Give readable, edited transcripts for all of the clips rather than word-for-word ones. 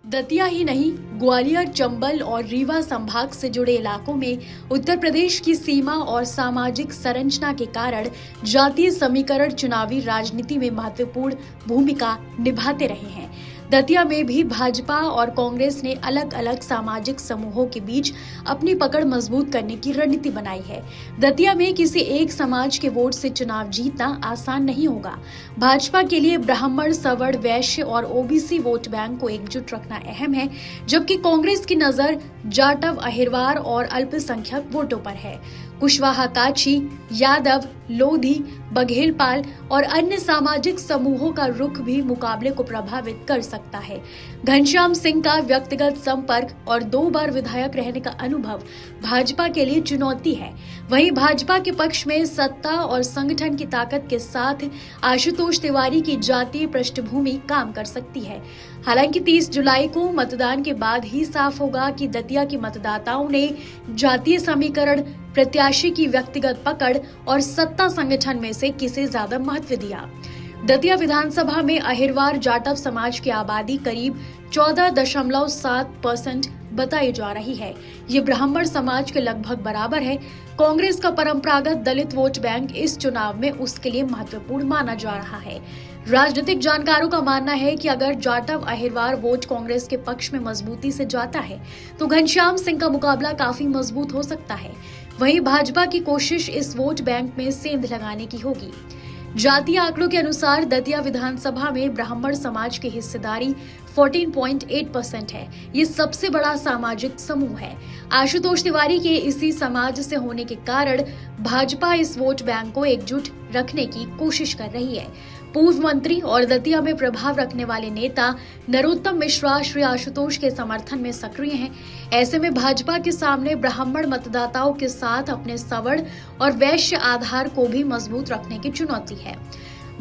दतिया ही नहीं, ग्वालियर, चंबल और रीवा संभाग से जुड़े इलाकों में उत्तर प्रदेश की सीमा और सामाजिक संरचना के कारण जातीय समीकरण चुनावी राजनीति में महत्वपूर्ण भूमिका निभाते रहे हैं। दतिया में भी भाजपा और कांग्रेस ने अलग अलग सामाजिक समूहों के बीच अपनी पकड़ मजबूत करने की रणनीति बनाई है। दतिया में किसी एक समाज के वोट से चुनाव जीतना आसान नहीं होगा। भाजपा के लिए ब्राह्मण, सवर्ण, वैश्य और ओबीसी वोट बैंक को एकजुट रखना अहम है, जबकि कांग्रेस की नजर जाटव, अहिरवार और अल्पसंख्यक वोटों पर है। कुशवाहा, काची, यादव, लोधी, बघेलपाल और अन्य सामाजिक समूहों का रुख भी मुकाबले को प्रभावित कर सकता है। घनश्याम सिंह का व्यक्तिगत संपर्क और 2 बार विधायक रहने का अनुभव भाजपा के लिए चुनौती है। वहीं भाजपा के पक्ष में सत्ता और संगठन की ताकत के साथ आशुतोष तिवारी की जातीय पृष्ठभूमि काम कर सकती है। हालांकि 30 जुलाई को मतदान के बाद ही साफ होगा कि दतिया के मतदाताओं ने जातीय समीकरण, प्रत्याशी की व्यक्तिगत पकड़ और सत्ता संगठन में से किसे ज्यादा महत्व दिया। दतिया विधानसभा में अहिरवार जाटव समाज की आबादी करीब 14.7% बताई जा रही है। ये ब्राह्मण समाज के लगभग बराबर है। कांग्रेस का परंपरागत दलित वोट बैंक इस चुनाव में उसके लिए महत्वपूर्ण माना जा रहा है। राजनीतिक जानकारों का मानना है कि अगर जाटव अहिरवार वोट कांग्रेस के पक्ष में मजबूती से जाता है तो घनश्याम सिंह का मुकाबला काफी मजबूत हो सकता है। वहीं भाजपा की कोशिश इस वोट बैंक में सेंध लगाने की होगी। जातीय आंकड़ों के अनुसार दतिया विधानसभा में ब्राह्मण समाज की हिस्सेदारी 14.8% है। ये सबसे बड़ा सामाजिक समूह है। आशुतोष तिवारी के इसी समाज से होने के कारण भाजपा इस वोट बैंक को एकजुट रखने की कोशिश कर रही है। पूर्व मंत्री और दतिया में प्रभाव रखने वाले नेता नरोत्तम मिश्रा श्री आशुतोष के समर्थन में सक्रिय हैं। ऐसे में भाजपा के सामने ब्राह्मण मतदाताओं के साथ अपने सवर्ण और वैश्य आधार को भी मजबूत रखने की चुनौती है।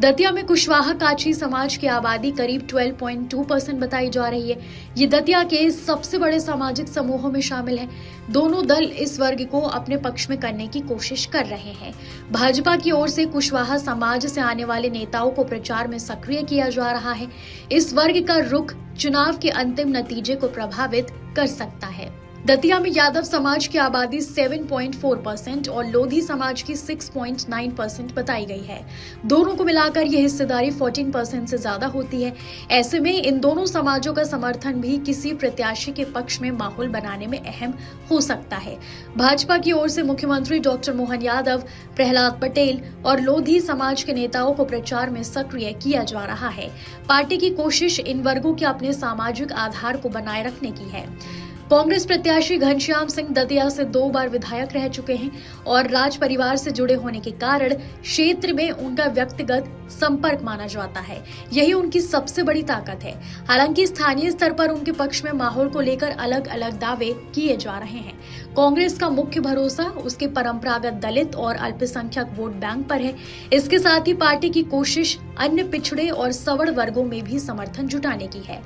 दतिया में कुशवाहा काची समाज की आबादी करीब 12.2% बताई जा रही है। ये दतिया के सबसे बड़े सामाजिक समूहों में शामिल है। दोनों दल इस वर्ग को अपने पक्ष में करने की कोशिश कर रहे हैं। भाजपा की ओर से कुशवाहा समाज से आने वाले नेताओं को प्रचार में सक्रिय किया जा रहा है। इस वर्ग का रुख चुनाव के अंतिम नतीजे को प्रभावित कर सकता है। दतिया में यादव समाज की आबादी 7.4% और लोधी समाज की 6.9% बताई गई है। दोनों को मिलाकर यह हिस्सेदारी 14% से ज्यादा होती है। ऐसे में इन दोनों समाजों का समर्थन भी किसी प्रत्याशी के पक्ष में माहौल बनाने में अहम हो सकता है। भाजपा की ओर से मुख्यमंत्री डॉक्टर मोहन यादव, प्रहलाद पटेल और लोधी समाज के नेताओं को प्रचार में सक्रिय किया जा रहा है। पार्टी की कोशिश इन वर्गों के अपने सामाजिक आधार को बनाए रखने की है। कांग्रेस प्रत्याशी घनश्याम सिंह दतिया से 2 बार विधायक रह चुके हैं और राज परिवार से जुड़े होने के कारण क्षेत्र में उनका व्यक्तिगत संपर्क माना जाता है। यही उनकी सबसे बड़ी ताकत है। हालांकि स्थानीय स्तर पर उनके पक्ष में माहौल को लेकर अलग अलग दावे किए जा रहे हैं। कांग्रेस का मुख्य भरोसा उसके परंपरागत दलित और अल्पसंख्यक वोट बैंक पर है। इसके साथ ही पार्टी की कोशिश अन्य पिछड़े और सवर्ण वर्गों में भी समर्थन जुटाने की है।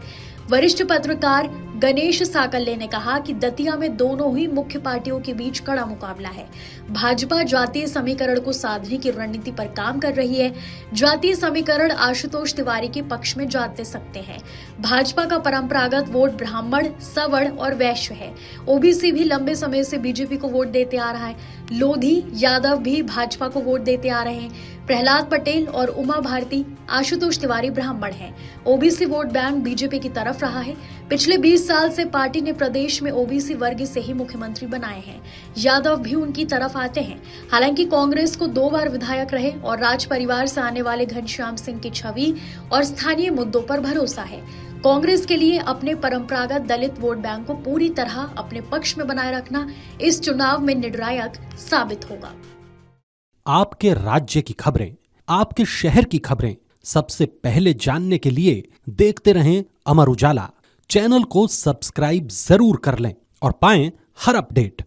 वरिष्ठ पत्रकार गणेश साकल्ले ने कहा कि दतिया में दोनों ही मुख्य पार्टियों के बीच कड़ा मुकाबला है। भाजपा जातीय समीकरण को साधने की रणनीति पर काम कर रही है। जातीय समीकरण आशुतोष तिवारी के पक्ष में जाते सकते हैं। भाजपा का परंपरागत वोट ब्राह्मण, सवर्ण और वैश्य है। ओबीसी भी लंबे समय से बीजेपी को वोट देते आ रहा है। लोधी, यादव भी भाजपा को वोट देते आ रहे हैं। प्रहलाद पटेल और उमा भारती, आशुतोष तिवारी ब्राह्मण हैं। ओबीसी वोट बैंक बीजेपी की तरफ रहा है। पिछले 20 साल से पार्टी ने प्रदेश में ओबीसी वर्ग से ही मुख्यमंत्री बनाए हैं। यादव भी उनकी तरफ आते हैं। हालांकि कांग्रेस को 2 बार विधायक रहे और राज परिवार से आने वाले घनश्याम सिंह की छवि और स्थानीय मुद्दों पर भरोसा है। कांग्रेस के लिए अपने परंपरागत दलित वोट बैंक को पूरी तरह अपने पक्ष में बनाए रखना इस चुनाव में निर्णायक साबित होगा। आपके राज्य की खबरें, आपके शहर की खबरें सबसे पहले जानने के लिए देखते रहें अमर उजाला। चैनल को सब्सक्राइब जरूर कर लें और पाएं हर अपडेट।